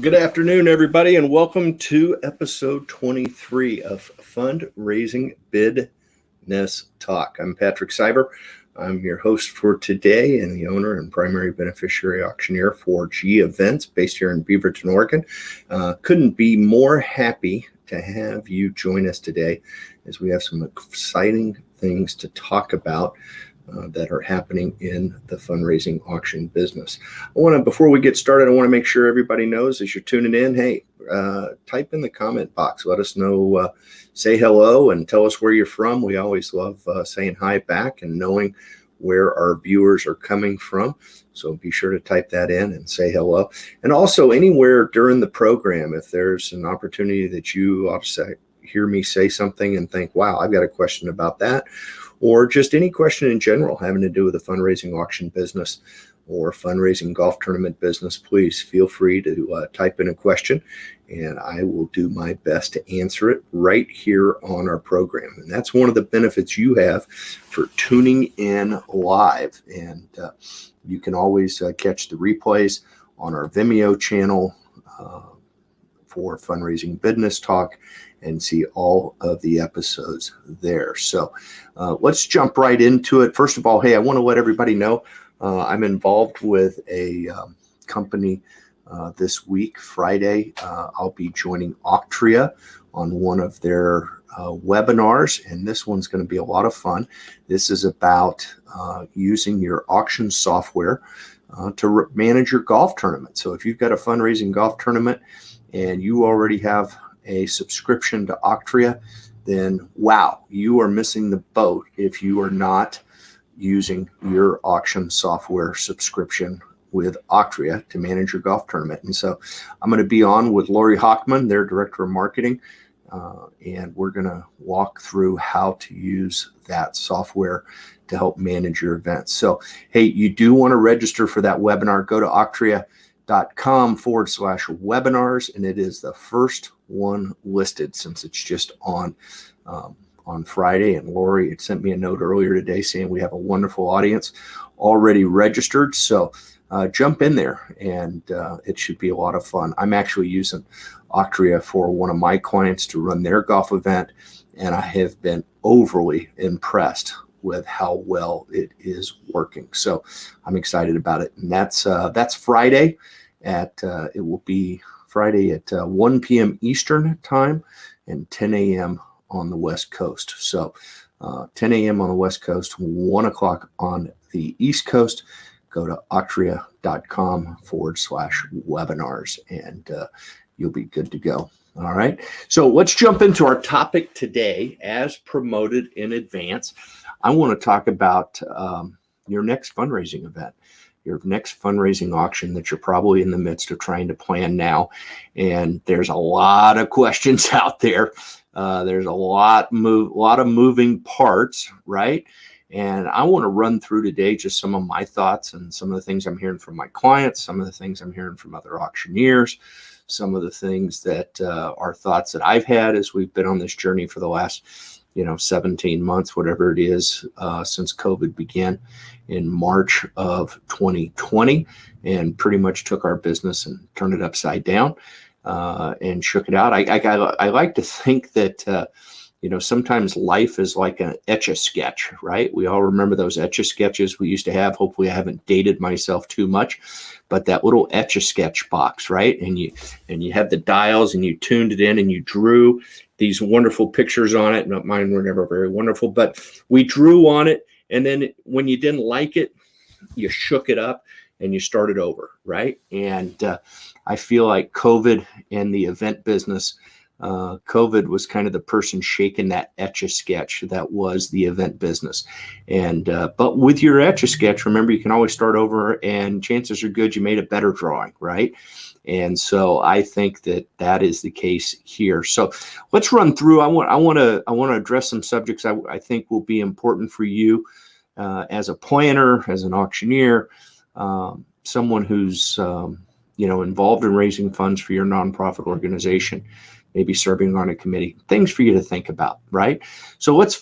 Good afternoon, everybody, and welcome to episode 23 of Fundraising BIDness Talk. I'm Patrick Cyber. I'm your host for today and the owner and primary beneficiary auctioneer for G Events based here in Beaverton, Oregon. Couldn't be more happy to have you join us today as we have some exciting things to talk about that are happening in the fundraising auction business. Before we get started, I want to make sure everybody knows as you're tuning in, hey, type in the comment box. Let us know, say hello and tell us where you're from. We always love saying hi back and knowing where our viewers are coming from. So be sure to type that in and say hello. And also anywhere during the program, if there's an opportunity that you ought to hear me say something and think, wow, I've got a question about that, or just any question in general having to do with the fundraising auction business or fundraising golf tournament business, please feel free to type in a question and I will do my best to answer it right here on our program. And that's one of the benefits you have for tuning in live. And you can always catch the replays on our Vimeo channel for Fundraising BIDness Talk and see all of the episodes there. So let's jump right into it. First of all, hey, I want to let everybody know I'm involved with a company this week, Friday. I'll be joining Octria on one of their webinars, and this one's going to be a lot of fun. This is about using your auction software to manage your golf tournament. So if you've got a fundraising golf tournament and you already have a subscription to Octria, then wow, you are missing the boat if you are not using your auction software subscription with Octria to manage your golf tournament. And so I'm going to be on with Lori Hockman, their director of marketing, and we're going to walk through how to use that software to help manage your events. So, hey, you do want to register for that webinar. Go to octria.com/webinars, and it is the first one listed since it's just on Friday. And Lori had sent me a note earlier today saying we have a wonderful audience already registered. So jump in there and it should be a lot of fun. I'm actually using Octria for one of my clients to run their golf event, and I have been overly impressed with how well it is working. So I'm excited about it. And that's Friday it will be Friday at 1 p.m. Eastern time and 10 a.m. on the West Coast. So 10 a.m. on the West Coast, 1 o'clock on the East Coast. Go to octria.com/webinars and you'll be good to go. All right. So let's jump into our topic today. As promoted in advance, I want to talk about your next fundraising event, your next fundraising auction that you're probably in the midst of trying to plan now. And there's a lot of questions out there. There's a lot of moving parts, right? And I want to run through today just some of my thoughts and some of the things I'm hearing from my clients, some of the things I'm hearing from other auctioneers, some of the things that are thoughts that I've had as we've been on this journey for the last 17 months, whatever it is, since COVID began in March of 2020, and pretty much took our business and turned it upside down and shook it out. I like to think that, sometimes life is like an Etch-a-Sketch, right? We all remember those Etch-a-Sketches we used to have. Hopefully I haven't dated myself too much, but that little Etch-a-Sketch box, right? And you had the dials and you tuned it in and you drew these wonderful pictures on it. Not mine were never very wonderful, but we drew on it. And then when you didn't like it, you shook it up and you started over, right? And I feel like COVID and the event business, COVID was kind of the person shaking that Etch-a-Sketch that was the event business. And but with your Etch-a-Sketch, remember, you can always start over and chances are good you made a better drawing, right? And so I think that is the case here. So let's run through. I want to address some subjects I think will be important for you as a planner, as an auctioneer, someone who's involved in raising funds for your nonprofit organization, maybe serving on a committee, things for you to think about, right? So let's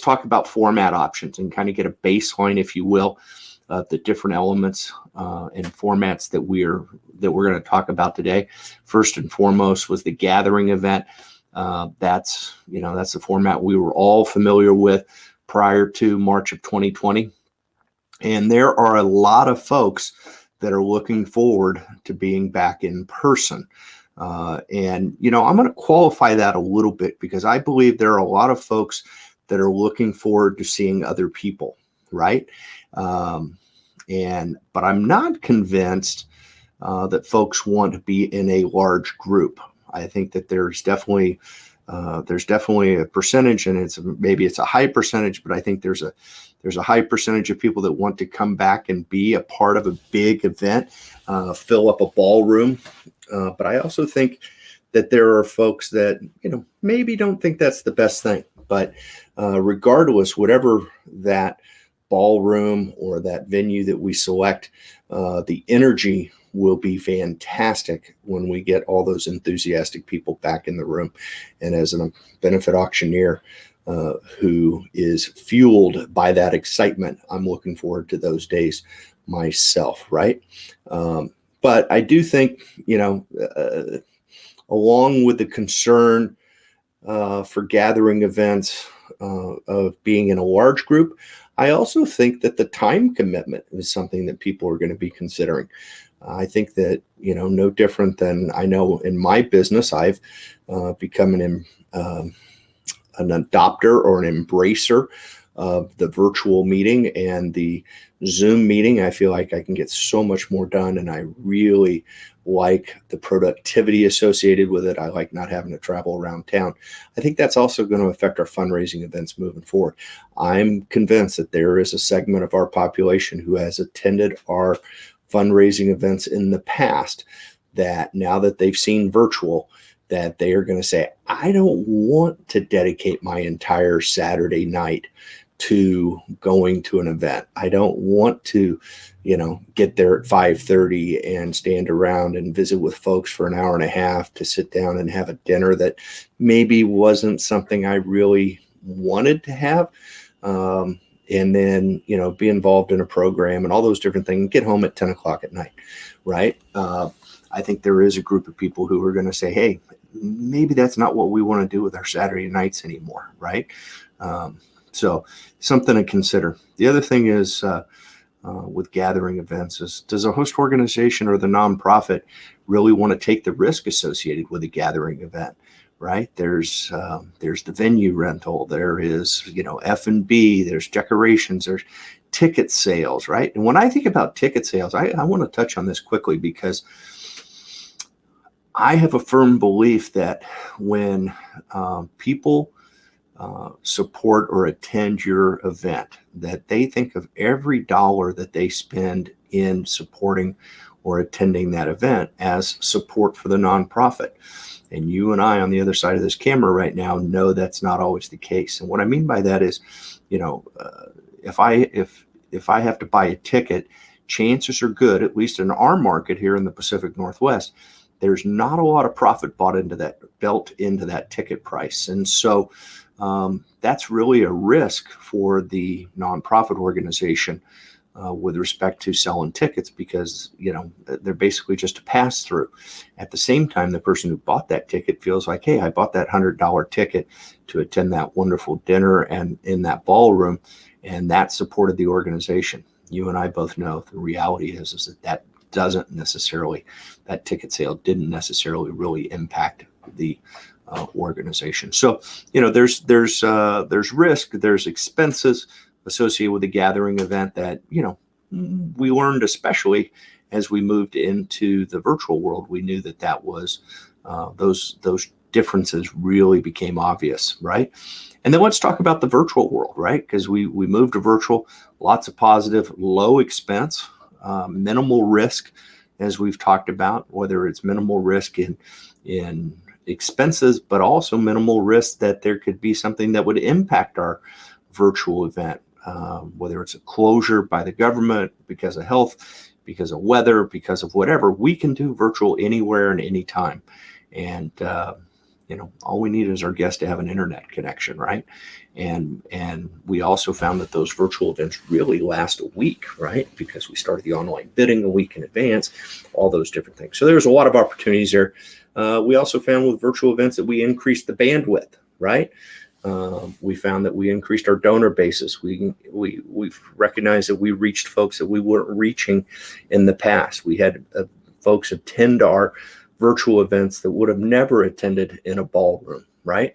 talk about format options and kind of get a baseline, if you will, the different elements and formats that we're going to talk about today. First and foremost was the gathering event. That's the format we were all familiar with prior to March of 2020. And there are a lot of folks that are looking forward to being back in person. And I'm going to qualify that a little bit, because I believe there are a lot of folks that are looking forward to seeing other people, right? But I'm not convinced that folks want to be in a large group. I think that there's definitely a percentage, and maybe it's a high percentage, but I think there's a high percentage of people that want to come back and be a part of a big event, fill up a ballroom. But I also think that there are folks that, maybe don't think that's the best thing. But regardless, whatever that ballroom or that venue that we select, the energy will be fantastic when we get all those enthusiastic people back in the room. And as a benefit auctioneer who is fueled by that excitement, I'm looking forward to those days myself, right? But I do think, along with the concern for gathering events of being in a large group, I also think that the time commitment is something that people are going to be considering. I think that, no different than I know in my business, I've become an adopter or an embracer of the virtual meeting and the Zoom meeting. I feel like I can get so much more done, and I really like the productivity associated with it. I like not having to travel around town. I think that's also going to affect our fundraising events moving forward. I'm convinced that there is a segment of our population who has attended our fundraising events in the past that, now that they've seen virtual, that they are going to say, I don't want to dedicate my entire Saturday night to going to an event. I don't want to, get there at 5:30 and stand around and visit with folks for an hour and a half to sit down and have a dinner that maybe wasn't something I really wanted to have. And then, be involved in a program and all those different things, get home at 10 o'clock at night, right? I think there is a group of people who are going to say, hey, maybe that's not what we want to do with our Saturday nights anymore, right? So something to consider. The other thing is with gathering events is, does a host organization or the nonprofit really want to take the risk associated with a gathering event? Right? There's the venue rental, there is, F&B, there's decorations, there's ticket sales, right? And when I think about ticket sales, I want to touch on this quickly, because I have a firm belief that when people support or attend your event, that they think of every dollar that they spend in supporting or attending that event as support for the nonprofit. And you and I on the other side of this camera right now know that's not always the case. And what I mean by that is, if I have to buy a ticket, chances are good, at least in our market here in the Pacific Northwest, there's not a lot of profit built into that ticket price. And so that's really a risk for the nonprofit organization with respect to selling tickets, because, they're basically just a pass through. At the same time, the person who bought that ticket feels like, hey, I bought that $100 ticket to attend that wonderful dinner and in that ballroom, and that supported the organization. You and I both know the reality is that that ticket sale didn't necessarily really impact the organization. So, there's risk, there's expenses associated with the gathering event that, we learned, especially as we moved into the virtual world. We knew that was those differences really became obvious, right? And then let's talk about the virtual world, right? Because we moved to virtual, lots of positive, low expense, minimal risk, as we've talked about, whether it's minimal risk in expenses, but also minimal risk that there could be something that would impact our virtual event, whether it's a closure by the government because of health, because of weather, because of whatever. We can do virtual anywhere and anytime. And, all we need is our guest to have an internet connection, right? And we also found that those virtual events really last a week, right? Because we started the online bidding a week in advance, all those different things. So there's a lot of opportunities there. We also found with virtual events that we increased the bandwidth, right? We found that we increased our donor bases. We recognized that we reached folks that we weren't reaching in the past. We had folks attend our virtual events that would have never attended in a ballroom, right?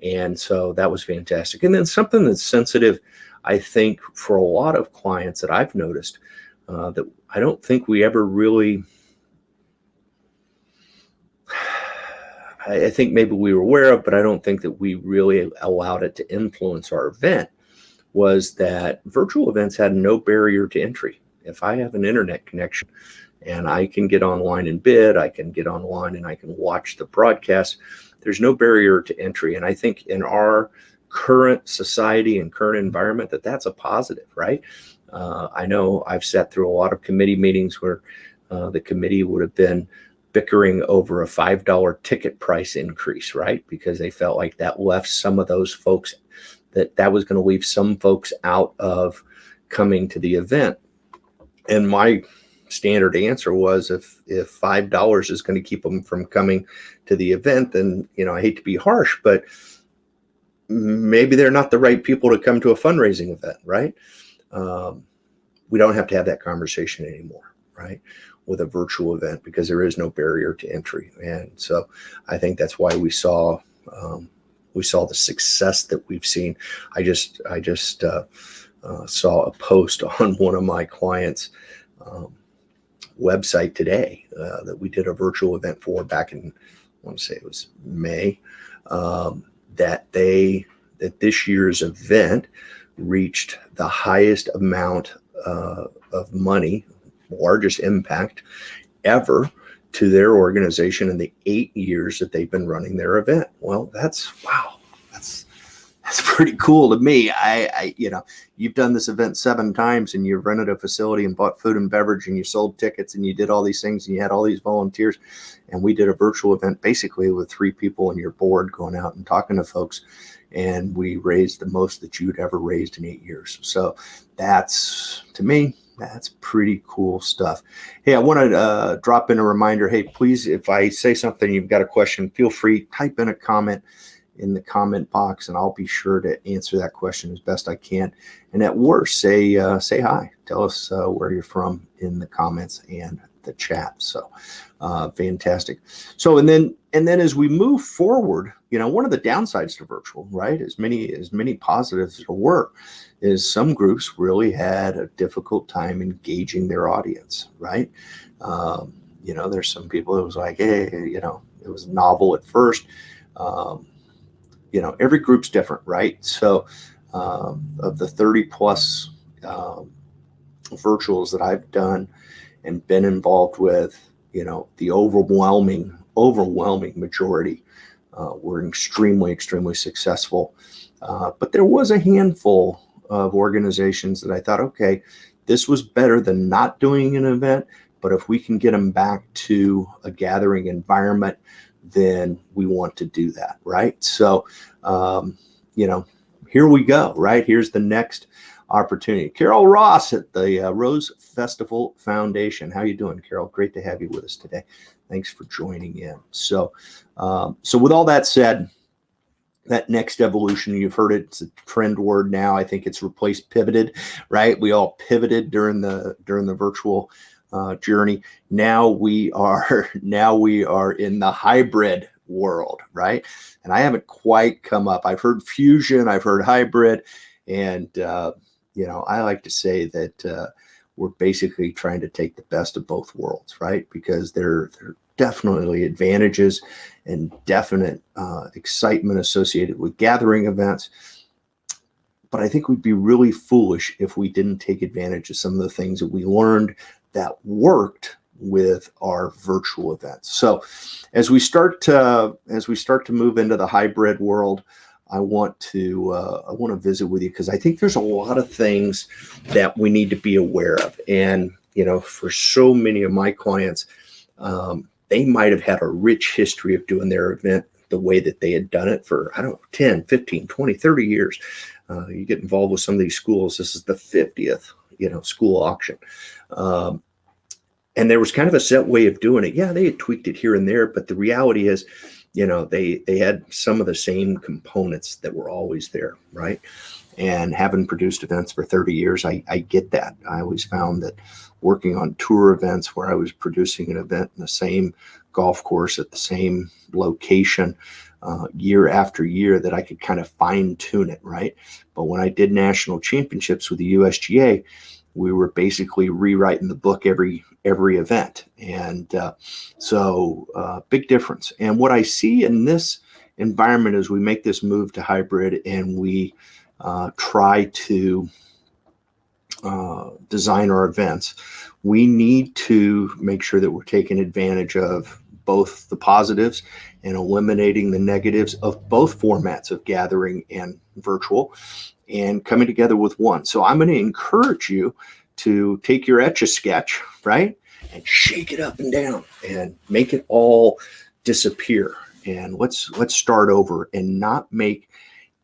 And so that was fantastic. And then something that's sensitive, I think, for a lot of clients that I've noticed that I don't think we ever really, I think maybe we were aware of, but I don't think that we really allowed it to influence our event, was that virtual events had no barrier to entry. If I have an internet connection and I can get online and bid, I can get online and I can watch the broadcast, there's no barrier to entry. And I think in our current society and current environment that's a positive, right? I know I've sat through a lot of committee meetings where the committee would have been bickering over a $5 ticket price increase, right? Because they felt like that left some of those folks, that was going to leave some folks out of coming to the event. And my standard answer was, if $5 is going to keep them from coming to the event, then, I hate to be harsh, but maybe they're not the right people to come to a fundraising event, right? We don't have to have that conversation anymore, right? With a virtual event, because there is no barrier to entry. And so I think that's why we saw the success that we've seen. I just saw a post on one of my clients' website today that we did a virtual event for back in, I want to say it was May, that this year's event reached the highest amount of money, largest impact ever to their organization in the 8 years that they've been running their event. Well, that's pretty cool to me. I you've done this event 7 times and you've rented a facility and bought food and beverage and you sold tickets and you did all these things and you had all these volunteers, and we did a virtual event basically with 3 people and your board going out and talking to folks, and we raised the most that you'd ever raised in 8 years. So that's, to me, that's pretty cool stuff. Hey, I want to drop in a reminder. Hey, please, if I say something, you've got a question, feel free, type in a comment in the comment box, and I'll be sure to answer that question as best I can. And at worst, say hi. Tell us where you're from in the comments and the chat. So fantastic. So and then as we move forward, one of the downsides to virtual, right, as many positives as there were, is some groups really had a difficult time engaging their audience, right? There's some people that was like, hey, it was novel at first. Every group's different, right? So of the 30 plus virtuals that I've done and been involved with, the overwhelming majority were extremely, extremely successful. But there was a handful of organizations that I thought, okay, this was better than not doing an event, but if we can get them back to a gathering environment, then we want to do that, right? So, here we go, right? Here's the next opportunity. Carol Ross at the Rose Festival Foundation. How you doing, Carol? Great to have you with us today. Thanks for joining in. So with all that said, that next evolution, you've heard it, it's a trend word now. I think it's replaced pivoted, right? We all pivoted during the virtual journey. Now we are in the hybrid world, right? And I haven't quite come up. I've heard fusion, I've heard hybrid, and I like to say that we're basically trying to take the best of both worlds, right? Because there are definitely advantages and definite excitement associated with gathering events. But I think we'd be really foolish if we didn't take advantage of some of the things that we learned that worked with our virtual events. So as we start to move into the hybrid world, I want to visit with you, because I think there's a lot of things that we need to be aware of. And for so many of my clients, they might have had a rich history of doing their event the way that they had done it for, 10, 15, 20, 30 years. You get involved with some of these schools. This is the 50th, school auction. And there was kind of a set way of doing it. Yeah, they had tweaked it here and there, but the reality is, they had some of the same components that were always there, right? And having produced events for 30 years, I get that. I always found that working on tour events where I was producing an event in the same golf course at the same location year after year, that I could kind of fine tune it, right? But when I did national championships with the USGA, we were basically rewriting the book every event. And so big difference. And what I see in this environment as we make this move to hybrid and we try to design our events, we need to make sure that we're taking advantage of both the positives and eliminating the negatives of both formats of gathering and virtual, and coming together with one. So I'm going to encourage you to take your Etch-a-Sketch, right, and shake it up and down and make it all disappear. And let's start over and not make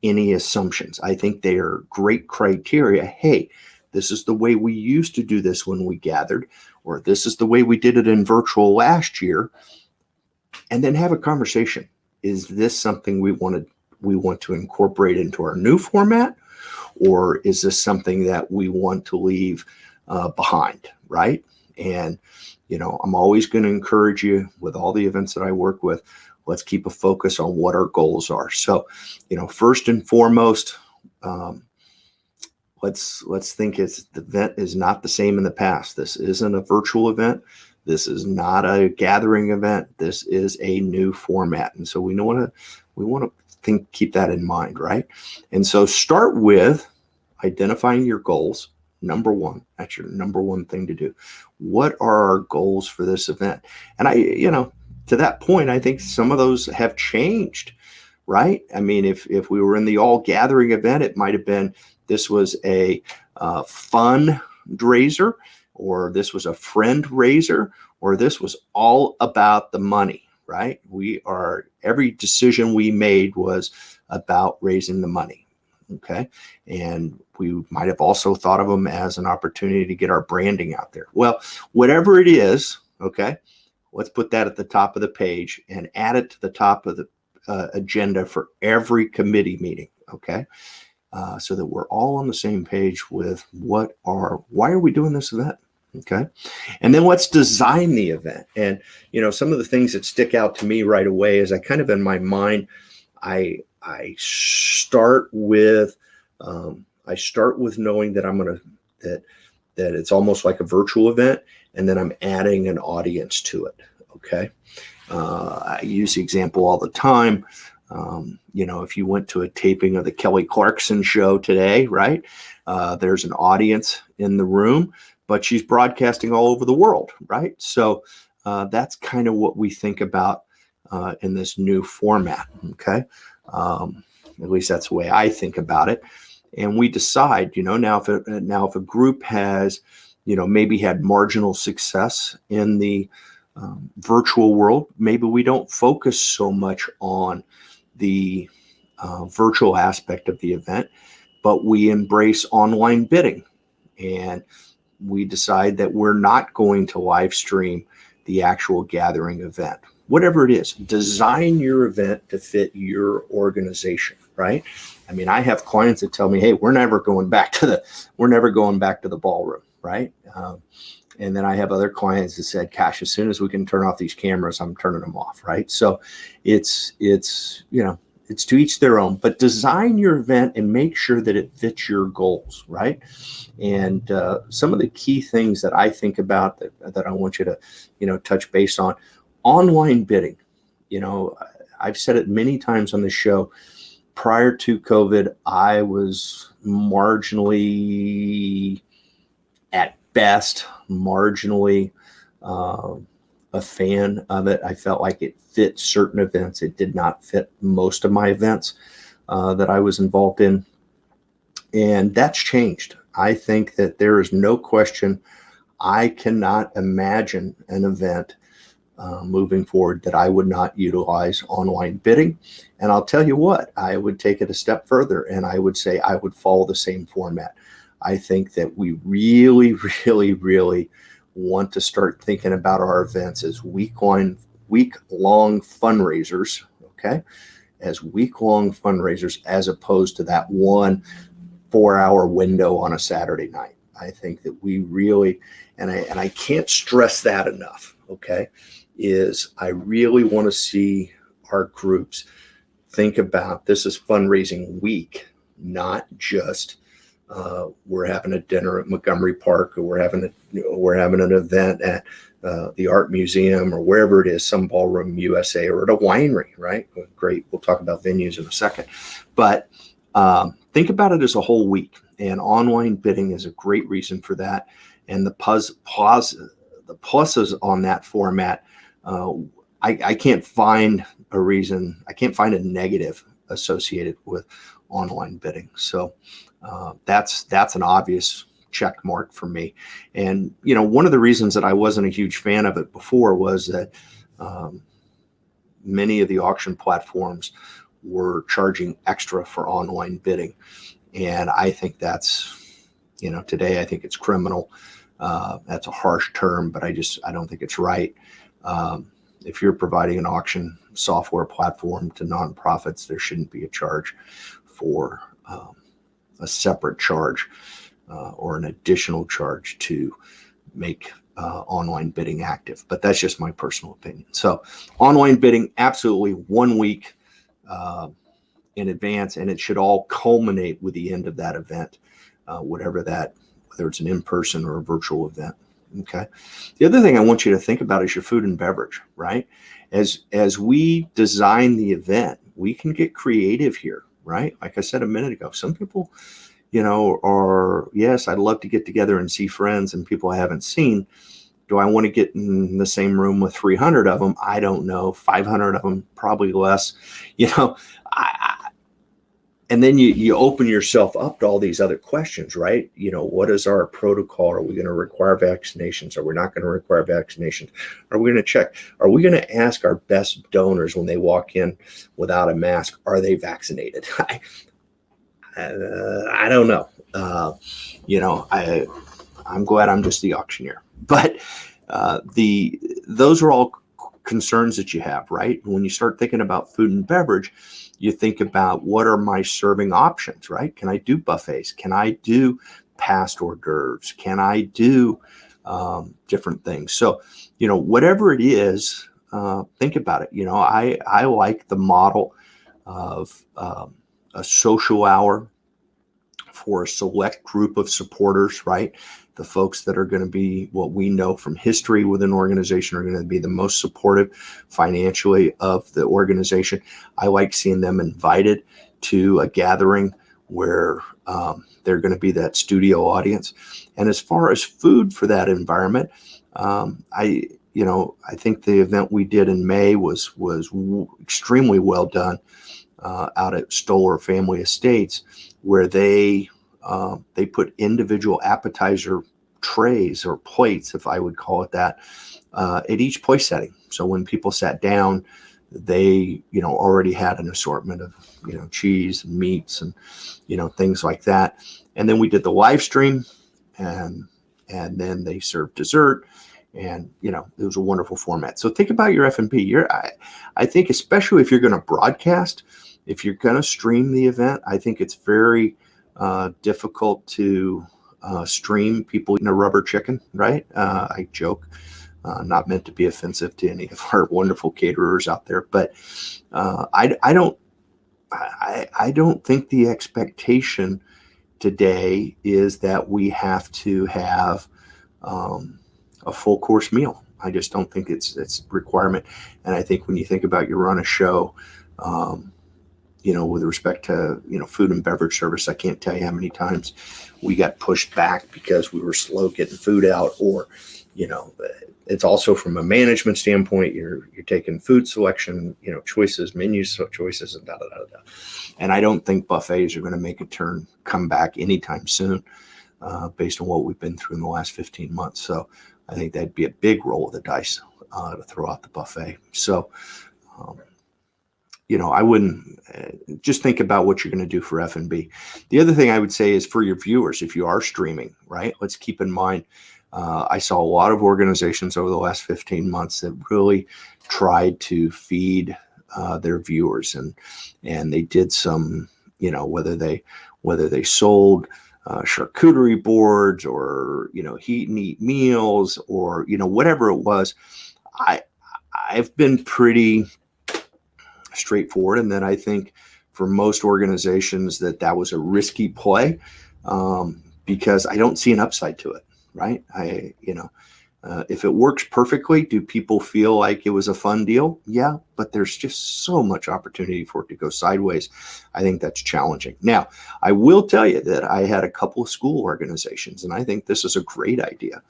any assumptions. I think they are great criteria. Hey, this is the way we used to do this when we gathered, or this is the way we did it in virtual last year. And then have a conversation. Is this something we want to incorporate into our new format? Or is this something that we want to leave behind, right? And, I'm always going to encourage you with all the events that I work with, let's keep a focus on what our goals are. So, first and foremost, let's think the event is not the same in the past. This isn't a virtual event. This is not a gathering event. This is a new format. And so we want to keep that in mind, right? And so start with identifying your goals. Number one, that's your number one thing to do. What are our goals for this event? And to that point, I think some of those have changed, right? I mean, if we were in the all gathering event, it might have been, this was a fundraiser, or this was a friend raiser, or this was all about the money, right? Every decision we made was about raising the money. Okay. And we might have also thought of them as an opportunity to get our branding out there. Well, whatever it is, okay, let's put that at the top of the page and add it to the top of the agenda for every committee meeting. Okay. So that we're all on the same page with why are we doing this event? Okay. And then let's design the event. And, some of the things that stick out to me right away is I kind of in my mind, I start with knowing that that it's almost like a virtual event, and then I'm adding an audience to it. Okay. I use the example all the time. If you went to a taping of the Kelly Clarkson show today, right? There's an audience in the room, but she's broadcasting all over the world, right? So that's kind of what we think about in this new format, okay? At least that's the way I think about it. And we decide, now if a group has, maybe had marginal success in the virtual world, maybe we don't focus so much on the virtual aspect of the event, but we embrace online bidding, and we decide that we're not going to live stream the actual gathering event. Whatever it is, design your event to fit your organization, right? I mean, I have clients that tell me, hey, we're never going back to the ballroom, right? And then I have other clients that said, gosh, as soon as we can turn off these cameras, I'm turning them off, right? So it's to each their own, but design your event and make sure that it fits your goals, right? And some of the key things that I think about that I want you to, touch base on, online bidding. I've said it many times on the show. Prior to COVID, I was marginally, at best, marginally a fan of it. I felt like it fit certain events. It did not fit most of my events that I was involved in. And that's changed. I think that there is no question. I cannot imagine an event moving forward that I would not utilize online bidding. And I'll tell you what, I would take it a step further, and I would say I would follow the same format. I think that we really, really, really want to start thinking about our events as week-long fundraisers, okay? As week-long fundraisers, as opposed to that 1 4-hour window on a Saturday night. I think that we really, and I can't stress that enough, okay, is I really want to see our groups think about this as fundraising week, not just we're having a dinner at Montgomery Park, or we're having an event at the art museum, or wherever it is, some ballroom USA, or at a winery, right? Great. We'll talk about venues in a second, but think about it as a whole week, and online bidding is a great reason for that. And the pluses on that format, I can't find a reason. I can't find a negative associated with online bidding. So that's an obvious check mark for me. And one of the reasons that I wasn't a huge fan of it before was that many of the auction platforms were charging extra for online bidding, and I think that's today I think it's criminal. That's a harsh term, but I don't think it's right. If you're providing an auction software platform to nonprofits, there shouldn't be a charge for a separate charge or an additional charge to make online bidding active. But that's just my personal opinion. So online bidding, absolutely 1 week in advance, and it should all culminate with the end of that event, whether it's an in-person or a virtual event. Okay. The other thing I want you to think about is your food and beverage, right? As we design the event, we can get creative here, right? Like I said a minute ago, some people, are, yes, I'd love to get together and see friends and people I haven't seen. Do I want to get in the same room with 300 of them? I don't know. 500 of them, probably less. And then you open yourself up to all these other questions, right? What is our protocol? Are we going to require vaccinations? Are we not going to require vaccinations? Are we going to check? Are we going to ask our best donors when they walk in without a mask, are they vaccinated? I don't know. I'm glad I'm just the auctioneer. But those are all concerns that you have, right? When you start thinking about food and beverage, you think about, what are my serving options, right? Can I do buffets? Can I do past hors d'oeuvres? Can I do different things? So, whatever it is, think about it. I like the model of a social hour for a select group of supporters, right? The folks that are going to be, what we know from history with an organization, are going to be the most supportive financially of the organization. I like seeing them invited to a gathering where they're going to be that studio audience. And as far as food for that environment, I think the event we did in May was extremely well done out at Stoller Family Estates, where they put individual appetizer trays or plates, if I would call it that, at each place setting. So when people sat down, they already had an assortment of cheese and meats and things like that. And then we did the live stream, and then they served dessert, and it was a wonderful format. So think about your F&B. I think, especially if you're going to broadcast, if you're going to stream the event, I think it's very difficult to stream people eating a rubber chicken, right? I joke, not meant to be offensive to any of our wonderful caterers out there, but I don't think the expectation today is that we have to have a full course meal. I just don't think it's a requirement. And I think when you think about you run a show, with respect to, food and beverage service, I can't tell you how many times we got pushed back because we were slow getting food out, or, it's also from a management standpoint, you're taking food selection, choices, menu choices, and da, da, da, da. And I don't think buffets are going to come back anytime soon, based on what we've been through in the last 15 months. So I think that'd be a big roll of the dice to throw out the buffet. So, I wouldn't just think about what you're going to do for F&B. The other thing I would say is for your viewers, if you are streaming, right, let's keep in mind, I saw a lot of organizations over the last 15 months that really tried to feed their viewers, and they did some, whether they sold charcuterie boards or, heat and eat meals or, whatever it was. I've been pretty straightforward, and then I think for most organizations that was a risky play because I don't see an upside to it, right? If it works perfectly, do people feel like it was a fun deal? Yeah, but there's just so much opportunity for it to go sideways. I think that's challenging. Now, I will tell you that I had a couple of school organizations, and I think this is a great idea.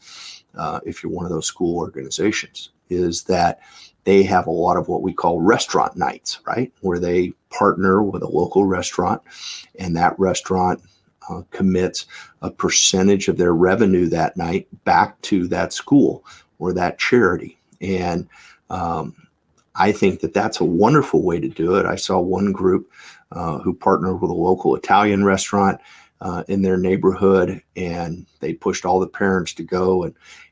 If you're one of those school organizations, is that they have a lot of what we call restaurant nights, right? Where they partner with a local restaurant, and that restaurant commits a percentage of their revenue that night back to that school or that charity. And I think that that's a wonderful way to do it. I saw one group who partnered with a local Italian restaurant in their neighborhood, and they pushed all the parents to go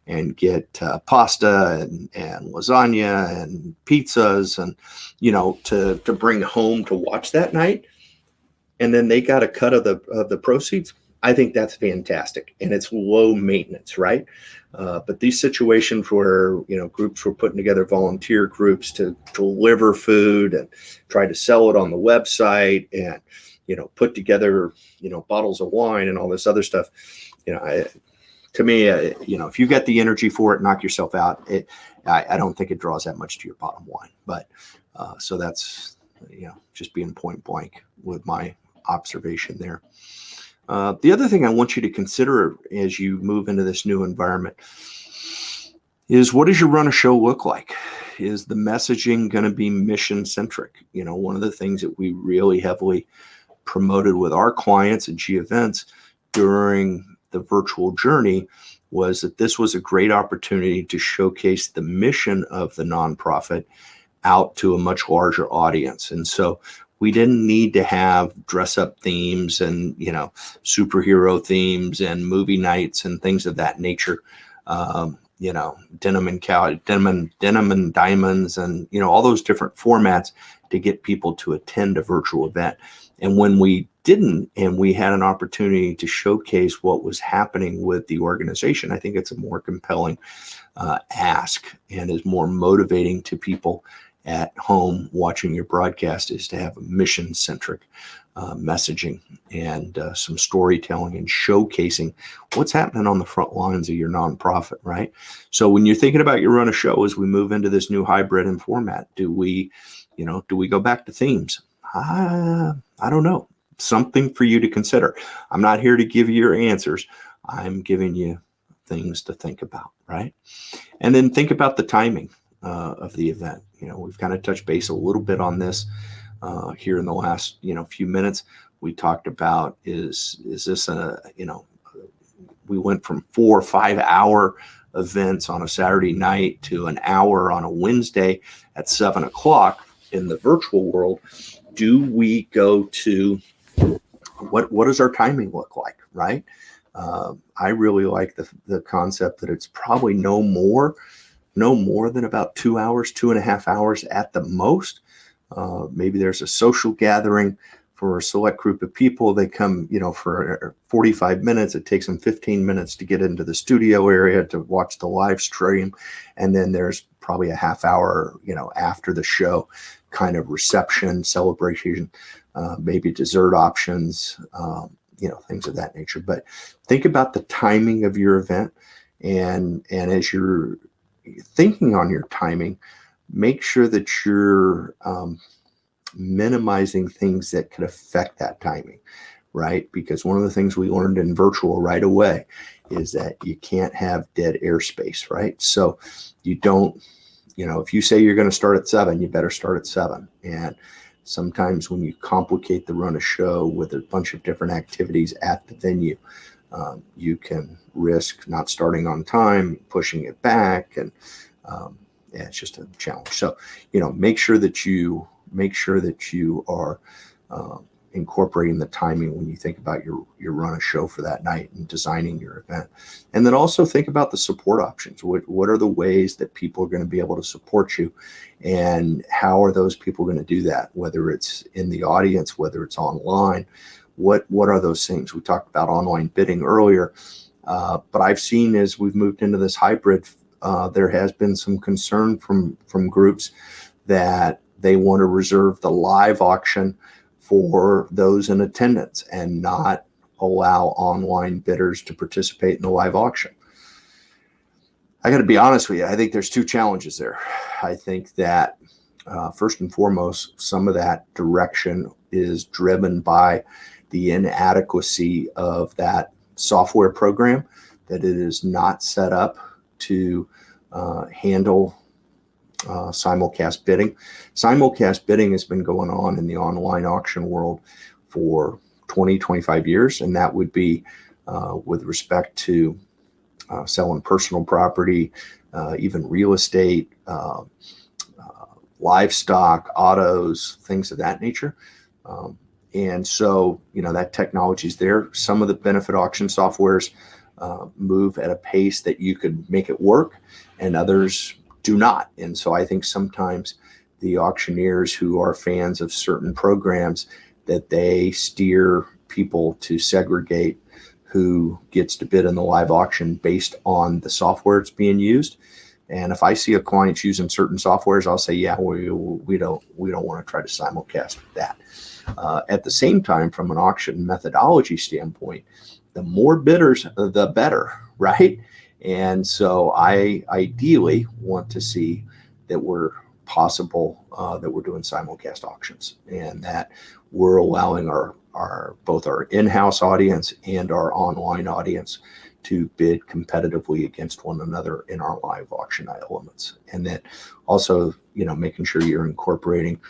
and get pasta and lasagna and pizzas and, to bring home to watch that night. And then they got a cut of the proceeds. I think that's fantastic, and it's low maintenance, right? But these situations where groups were putting together volunteer groups to deliver food and try to sell it on the website and put together bottles of wine and all this other stuff, to me, if you get the energy for it, knock yourself out. I don't think it draws that much to your bottom line. But so that's just being point blank with my observation there. The other thing I want you to consider as you move into this new environment is, what does your run a show look like? Is the messaging going to be mission centric? One of the things that we really heavily promoted with our clients at G Events during the virtual journey was that this was a great opportunity to showcase the mission of the nonprofit out to a much larger audience. And so we didn't need to have dress up themes and, superhero themes and movie nights and things of that nature. Denim and diamonds and, all those different formats to get people to attend a virtual event. And when we didn't, and we had an opportunity to showcase what was happening with the organization, I think it's a more compelling ask and is more motivating to people at home watching your broadcast, is to have a mission-centric messaging and some storytelling and showcasing what's happening on the front lines of your nonprofit, right? So when you're thinking about your run a show, as we move into this new hybrid and format, do we go back to themes? I don't know. Something for you to consider. I'm not here to give you your answers. I'm giving you things to think about, right? And then think about the timing of the event. We've kind of touched base a little bit on this here in the last, few minutes. We talked about is this we went from 4 or 5 hour events on a Saturday night to an hour on a Wednesday at 7:00 in the virtual world. Do we go to what does our timing look like, right? I really like the concept that it's probably no more than about 2 hours, 2.5 hours at the most. Maybe there's a social gathering for a select group of people. They come, for 45 minutes. It takes them 15 minutes to get into the studio area to watch the live stream. And then there's probably a half hour, after the show kind of reception, celebration, maybe dessert options, things of that nature. But think about the timing of your event. And as you're thinking on your timing, make sure that you're minimizing things that could affect that timing, right? Because one of the things we learned in virtual right away is that you can't have dead airspace, right? So you don't, if you say you're going to start at 7, you better start at 7. And sometimes when you complicate the run of show with a bunch of different activities at the venue, you can risk not starting on time, pushing it back, and it's just a challenge. So, make sure that you are incorporating the timing when you think about your run a show for that night and designing your event. And then also think about the support options. What are the ways that people are going to be able to support you, and how are those people going to do that? Whether it's in the audience, whether it's online, what are those things? We talked about online bidding earlier, but I've seen as we've moved into this hybrid, there has been some concern from groups that they want to reserve the live auction for those in attendance and not allow online bidders to participate in the live auction. I got to be honest with you. I think there's two challenges there. I think that first and foremost, some of that direction is driven by the inadequacy of that software program, that it is not set up to handle simulcast bidding. Simulcast bidding has been going on in the online auction world for 20, 25 years, and that would be with respect to selling personal property, even real estate, livestock, autos, things of that nature. And so, that technology is there. Some of the benefit auction softwares move at a pace that you could make it work, and others do not. And so I think sometimes the auctioneers who are fans of certain programs, that they steer people to segregate who gets to bid in the live auction based on the software it's being used. And if I see a client using certain softwares, I'll say, yeah, we don't want to try to simulcast that. At the same time, from an auction methodology standpoint, the more bidders, the better, right? And so I ideally want to see that we're that we're doing simulcast auctions, and that we're allowing both our in-house audience and our online audience to bid competitively against one another in our live auction elements. And then also, making sure you're incorporating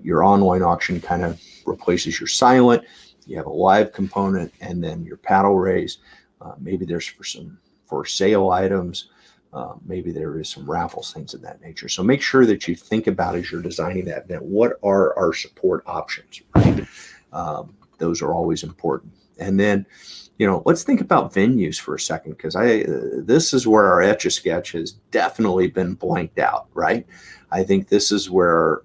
your online auction kind of replaces your silent. You have a live component, and then your paddle raise. Maybe there's for sale items. Maybe there is some raffles, things of that nature. So make sure that you think about, as you're designing that event, what are our support options, right? Those are always important. And then, let's think about venues for a second, because this is where our Etch-a-Sketch has definitely been blanked out, right? I think this is where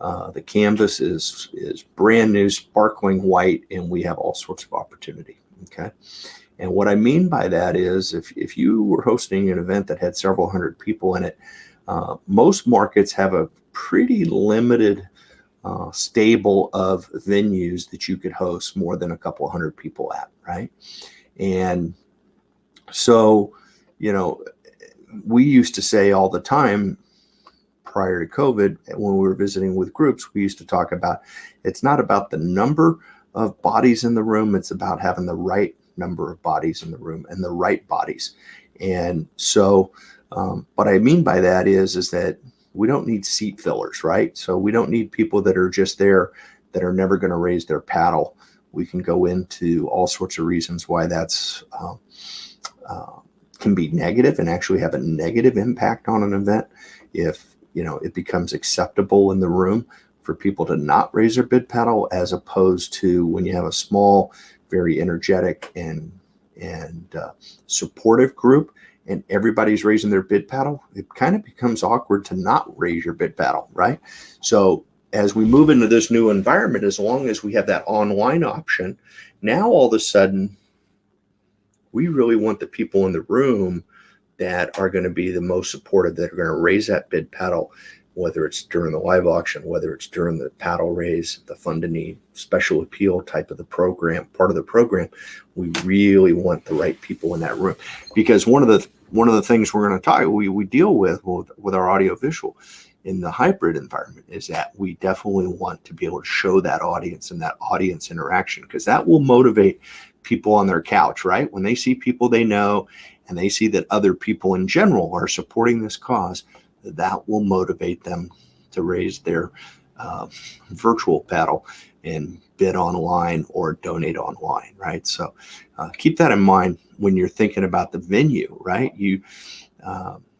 the canvas is brand new, sparkling white, and we have all sorts of opportunity. Okay. And what I mean by that is, if you were hosting an event that had several hundred people in it, most markets have a pretty limited stable of venues that you could host more than a couple of hundred people at, right? And so, we used to say all the time prior to COVID, when we were visiting with groups, we used to talk about, it's not about the number of bodies in the room, it's about having the right number of bodies in the room and the right bodies. And so what I mean by that is that we don't need seat fillers, right? So we don't need people that are just there that are never going to raise their paddle. We can go into all sorts of reasons why that's can be negative and actually have a negative impact on an event. If it becomes acceptable in the room for people to not raise their bid paddle, as opposed to when you have a small, very energetic and supportive group, and everybody's raising their bid paddle, it kind of becomes awkward to not raise your bid paddle, right? So as we move into this new environment, as long as we have that online option, now all of a sudden, we really want the people in the room that are going to be the most supportive, that are going to raise that bid paddle, whether it's during the live auction, whether it's during the paddle raise, the fund to need, special appeal type of the program, part of the program. We really want the right people in that room, because one of the things we're going to talk, we deal with our audiovisual in the hybrid environment, is that we definitely want to be able to show that audience and that audience interaction, because that will motivate people on their couch, right? When they see people they know, and they see that other people in general are supporting this cause, that will motivate them to raise their virtual paddle and bid online or donate online, right? So keep that in mind when you're thinking about the venue, right?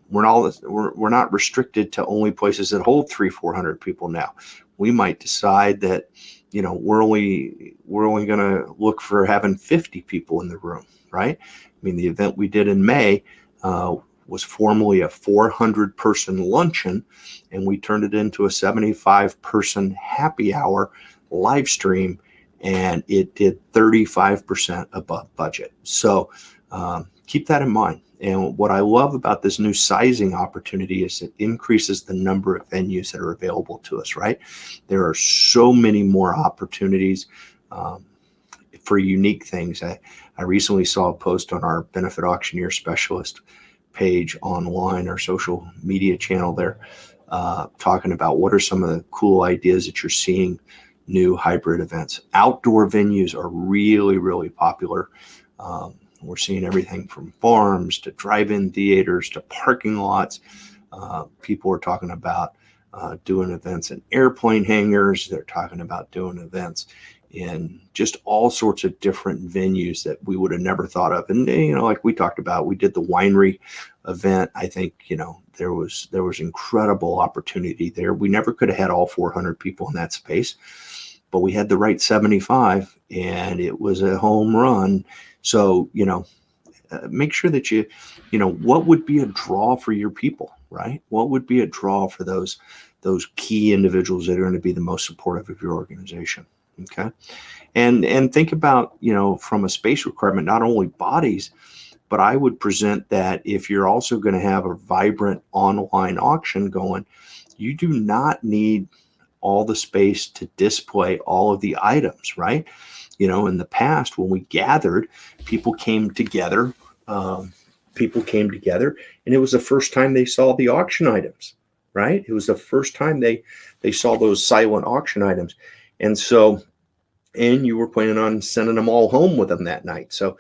we're not restricted to only places that hold 300-400 people now. We might decide that, we're only going to look for having 50 people in the room, right? I mean, the event we did in May was formerly a 400-person luncheon, and we turned it into a 75-person happy hour live stream, and it did 35% above budget. So keep that in mind. And what I love about this new sizing opportunity is it increases the number of venues that are available to us, right? There are so many more opportunities for unique things. I recently saw a post on our benefit auctioneer specialist page online, our social media channel there, talking about what are some of the cool ideas that you're seeing, new hybrid events. Outdoor venues are really, really popular. We're seeing everything from farms to drive-in theaters to parking lots. People are talking about doing events in airplane hangars. They're talking about doing events in just all sorts of different venues that we would have never thought of. And, like we talked about, we did the winery event. I think, there was incredible opportunity there. We never could have had all 400 people in that space, but we had the right 75 and it was a home run. So, make sure that what would be a draw for your people, right? What would be a draw for those key individuals that are going to be the most supportive of your organization? Okay. And think about, from a space requirement, not only bodies, but I would present that if you're also going to have a vibrant online auction going, you do not need all the space to display all of the items, right? In the past, when we gathered, people came together, and it was the first time they saw the auction items, right? It was the first time they saw those silent auction items. And so, and you were planning on sending them all home with them that night. So,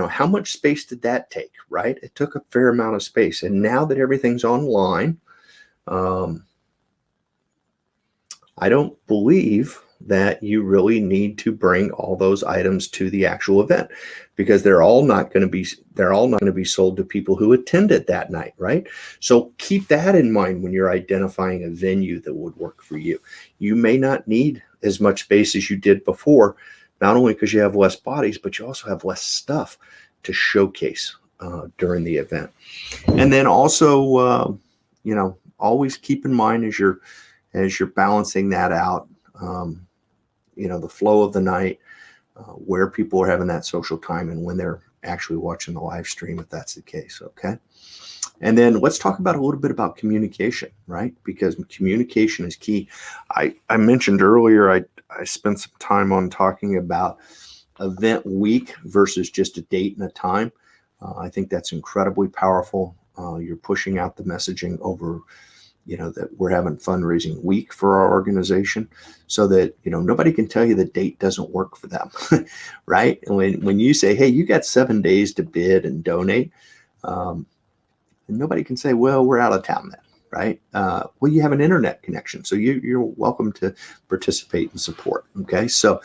how much space did that take, right? It took a fair amount of space. And now that everything's online, I don't believe that you really need to bring all those items to the actual event, because they're all not going to be sold to people who attended that night, right? So keep that in mind when you're identifying a venue that would work for you. You may not need as much space as you did before, not only because you have less bodies, but you also have less stuff to showcase during the event. And then also, always keep in mind as you're balancing that out, the flow of the night, where people are having that social time and when they're actually watching the live stream, if that's the case. Okay. And then let's talk about a little bit about communication, right? Because communication is key. I mentioned earlier, I spent some time on talking about event week versus just a date and a time. I think that's incredibly powerful. You're pushing out the messaging over, that we're having fundraising week for our organization, so that, nobody can tell you the date doesn't work for them, right? And when you say, hey, you got 7 days to bid and donate, and nobody can say, well, we're out of town then, right? Well, you have an internet connection, so you're welcome to participate and support. Okay, so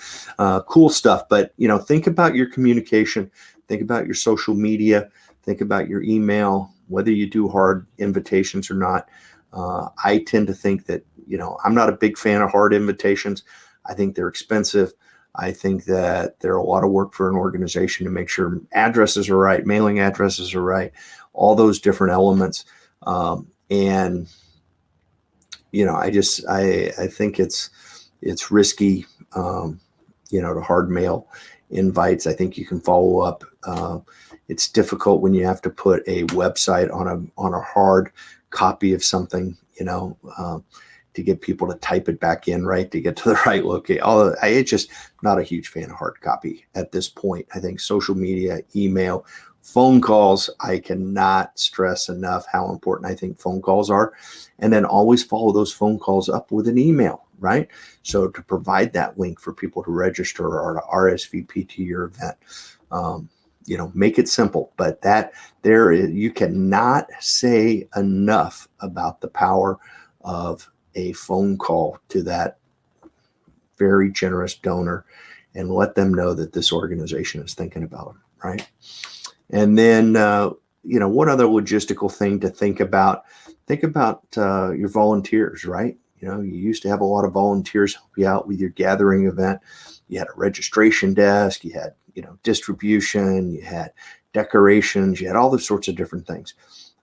cool stuff. But think about your communication, think about your social media, think about your email, whether you do hard invitations or not. I tend to think that, I'm not a big fan of hard invitations. I think they're expensive. I think that they're a lot of work for an organization to make sure addresses are right, mailing addresses are right, all those different elements. I think it's risky, to hard mail invites. I think you can follow up. It's difficult when you have to put a website on a hard copy of something, to get people to type it back in, right, to get to the right location. It's just not a huge fan of hard copy at this point. I think social media, email, phone calls, I cannot stress enough how important I think phone calls are. And then always follow those phone calls up with an email, right? So to provide that link for people to register or to RSVP to your event. Make it simple, but you cannot say enough about the power of a phone call to that very generous donor and let them know that this organization is thinking about them, right? And then, one other logistical thing to think about your volunteers, right? You used to have a lot of volunteers help you out with your gathering event. You had a registration desk, you had, distribution, you had decorations, you had all those sorts of different things.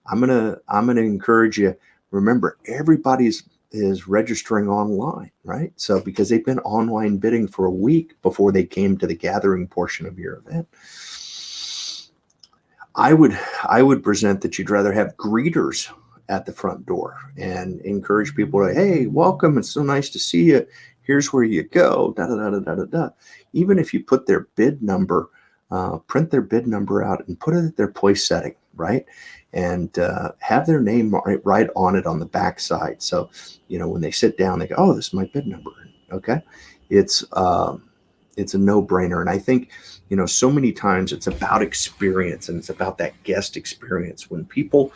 I'm gonna encourage you. Remember, everybody's is registering online, right? So because they've been online bidding for a week before they came to the gathering portion of your event. I would present that you'd rather have greeters at the front door and encourage people to, hey, welcome. It's so nice to see you. Here's where you go. Da, da, da, da, da, da. Even if you put their bid number, print their bid number out and put it at their place setting, right? And have their name right on it on the back side. So, when they sit down, they go, oh, this is my bid number. Okay. It's a no-brainer. And I think, so many times it's about experience, and it's about that guest experience. When people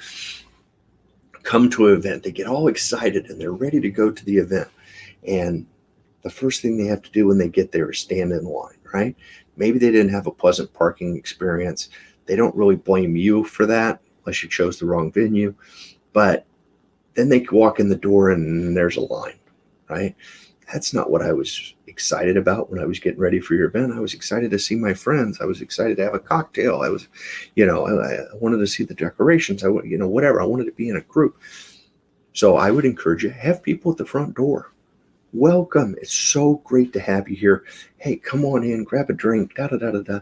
come to an event, they get all excited and they're ready to go to the event. And the first thing they have to do when they get there is stand in line, right? Maybe they didn't have a pleasant parking experience. They don't really blame you for that, unless you chose the wrong venue. But then they walk in the door and there's a line, right? That's not what I was excited about when I was getting ready for your event. I was excited to see my friends. I was excited to have a cocktail. I was, I wanted to see the decorations. Whatever. I wanted to be in a group. So I would encourage you, have people at the front door. Welcome. It's so great to have you here. Hey, come on in, grab a drink, da, da, da, da, da.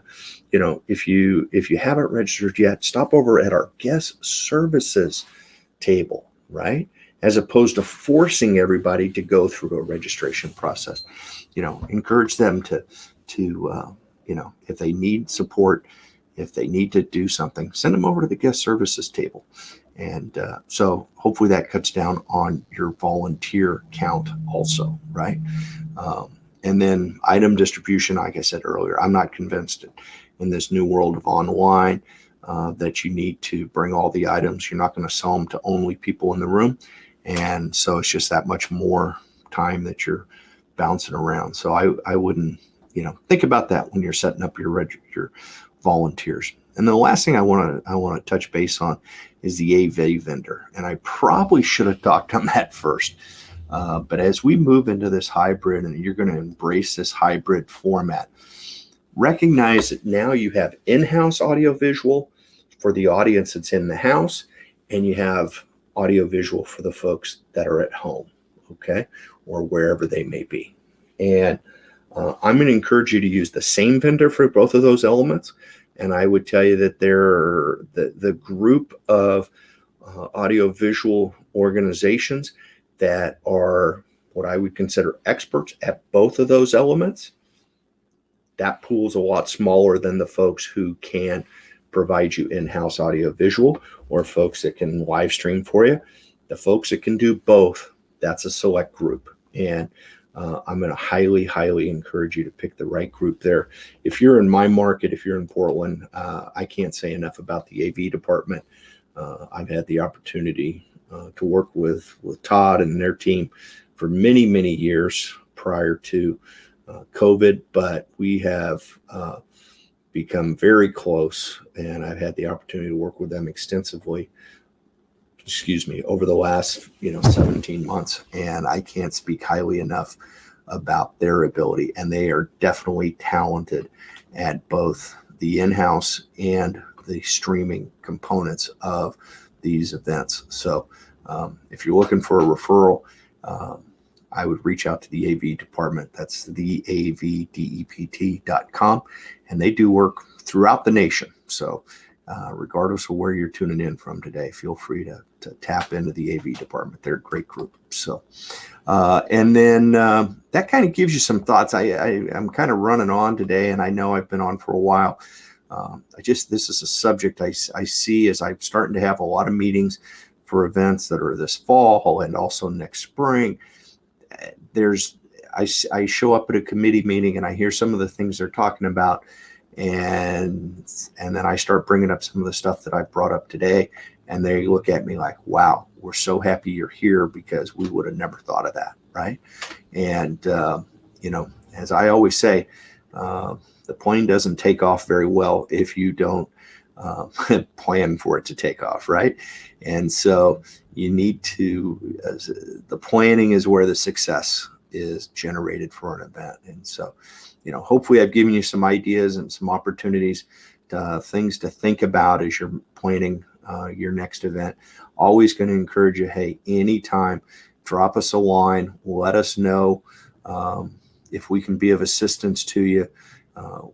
If you haven't registered yet, stop over at our guest services table, right? As opposed to forcing everybody to go through a registration process. Encourage them to if they need support, if they need to do something, send them over to the guest services table. And so hopefully that cuts down on your volunteer count also, right? And then item distribution, like I said earlier, I'm not convinced in this new world of online that you need to bring all the items. You're not going to sell them to only people in the room. And so it's just that much more time that you're bouncing around. So I wouldn't, think about that when you're setting up your volunteers. And the last thing I want to touch base on is the AV vendor. And I probably should have talked on that first. But as we move into this hybrid, and you're going to embrace this hybrid format, recognize that now you have in-house audiovisual for the audience that's in the house, and you have audiovisual for the folks that are at home, okay, or wherever they may be. And I'm going to encourage you to use the same vendor for both of those elements. And I would tell you that they're the group of audiovisual organizations that are what I would consider experts at both of those elements. That pool's a lot smaller than the folks who can provide you in-house audiovisual or folks that can live stream for you. The folks that can do both, that's a select group. And I'm going to highly, highly encourage you to pick the right group there. If you're in my market, if you're in Portland, I can't say enough about the AV department. I've had the opportunity to work with Todd and their team for many, many years prior to COVID, but we have become very close, and I've had the opportunity to work with them extensively, over the last, 17 months. And I can't speak highly enough about their ability. And they are definitely talented at both the in-house and the streaming components of these events. So if you're looking for a referral, I would reach out to the AV department. That's theavdept.com. And they do work throughout the nation. So regardless of where you're tuning in from today, feel free to tap into the AV department. They're a great group. So, and then that kind of gives you some thoughts. I'm kind of running on today, and I know I've been on for a while. This is a subject I see as I'm starting to have a lot of meetings for events that are this fall and also next spring. I show up at a committee meeting and I hear some of the things they're talking about. And then I start bringing up some of the stuff that I brought up today, and they look at me like, wow, we're so happy you're here because we would have never thought of that. Right. And, as I always say, the plane doesn't take off very well if you don't plan for it to take off, right? And so you need to, the planning is where the success is generated for an event. And so, hopefully I've given you some ideas and some opportunities, things to think about as you're planning your next event. Always going to encourage you, hey, anytime, drop us a line, let us know if we can be of assistance to you.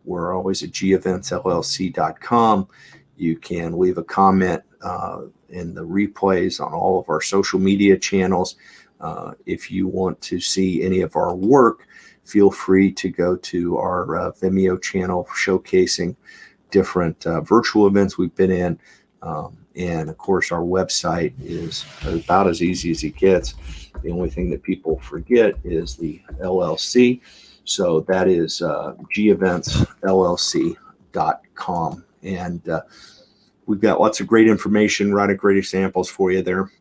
We're always at geventsllc.com. You can leave a comment in the replays on all of our social media channels. If you want to see any of our work, feel free to go to our Vimeo channel showcasing different virtual events we've been in. And of course, our website is about as easy as it gets. The only thing that people forget is the LLC. So that is geventsllc.com. And we've got lots of great information, a lot of great examples for you there.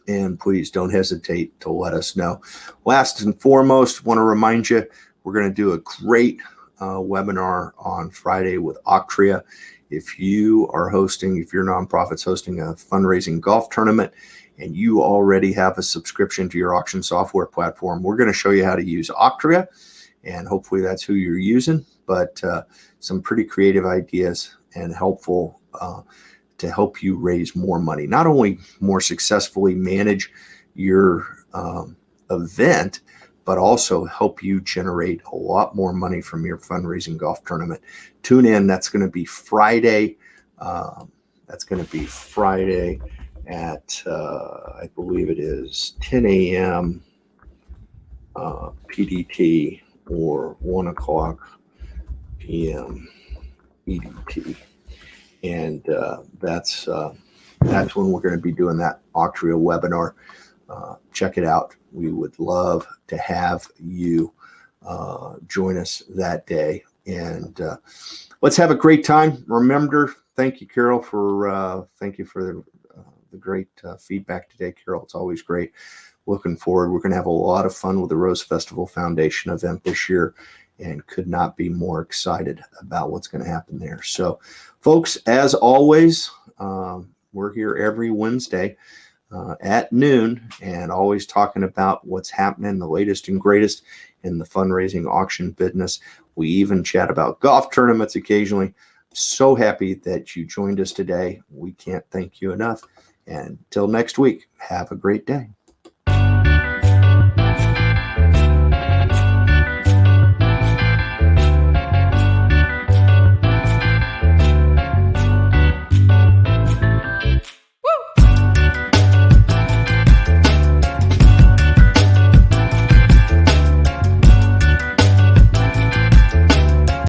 And please don't hesitate to let us know. Last and foremost, want to remind you, we're going to do a great webinar on Friday with Octria. If your nonprofit's hosting a fundraising golf tournament and you already have a subscription to your auction software platform, we're going to show you how to use Octria, and hopefully that's who you're using, but some pretty creative ideas and helpful to help you raise more money, not only more successfully manage your event, but also help you generate a lot more money from your fundraising golf tournament. Tune in. That's going to be Friday. At, I believe it is 10 a.m. PDT or 1 o'clock p.m. EDT. And that's when we're going to be doing that Octria webinar. Check it out. We would love to have you join us that day. And let's have a great time. Remember, thank you, Carol, for the great feedback today, Carol. It's always great. Looking forward. We're going to have a lot of fun with the Rose Festival Foundation event this year, and could not be more excited about what's going to happen there. So, folks, as always, we're here every Wednesday at noon, and always talking about what's happening, the latest and greatest in the fundraising auction business. We even chat about golf tournaments occasionally. So happy that you joined us today. We can't thank you enough. And until next week, have a great day.